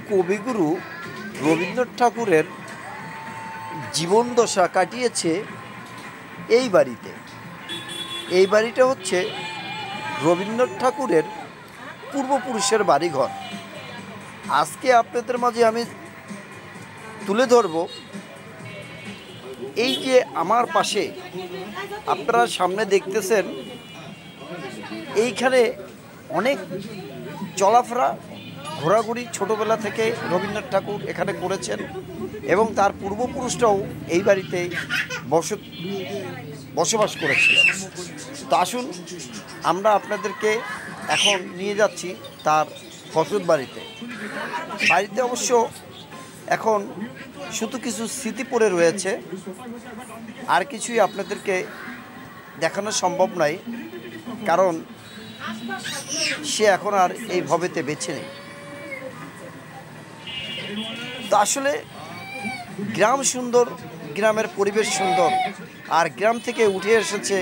কবিগুরু রবীন্দ্রনাথ ঠাকুরের জীবনদশা কাটিয়েছে এই বাড়িতে। এই বাড়িটা হচ্ছে রবীন্দ্রনাথ ঠাকুরের পূর্বপুরুষের বাড়িঘর। আজকে আপনাদের মাঝে আমি তুলে ধরব এই যে আমার পাশে আপনারা সামনে দেখতেছেন, এইখানে অনেক চলাফেরা ঘোরাঘুরি ছোটোবেলা থেকে রবীন্দ্রনাথ ঠাকুর এখানে করেছেন এবং তার পূর্বপুরুষরাও এই বাড়িতে বসবাস করেছিলেন। তো আসুন আমরা আপনাদেরকে এখন নিয়ে যাচ্ছি তার বসত বাড়িতে। বাড়িতে অবশ্য এখন শুধু কিছু স্মৃতি পড়ে রয়েছে, আর কিছুই আপনাদেরকে দেখানো সম্ভব নয়, কারণ সে এখন আর এই ভবেতে বেঁচে নেই। তো আসলে গ্রাম সুন্দর, গ্রামের পরিবেশ সুন্দর, আর গ্রাম থেকে উঠে এসেছে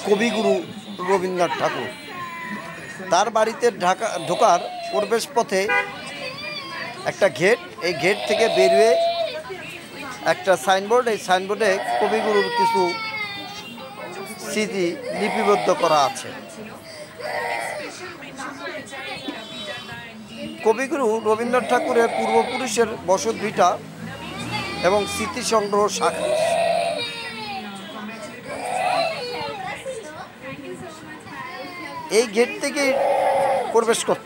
কবিগুরু রবীন্দ্রনাথ ঠাকুর। তার বাড়িতে ঢোকার প্রবেশ পথে একটা গেট, এই গেট থেকে বেরিয়ে একটা সাইনবোর্ড, এই সাইনবোর্ডে কবিগুরুর কিছু স্মৃতি লিপিবদ্ধ করা আছে। কবিগুরু রবীন্দ্রনাথ ঠাকুরের পূর্বপুরুষের বসত ভিটা এবং স্মৃতি সংগ্রহ শাখা। এই গেট থেকেই প্রবেশ করতে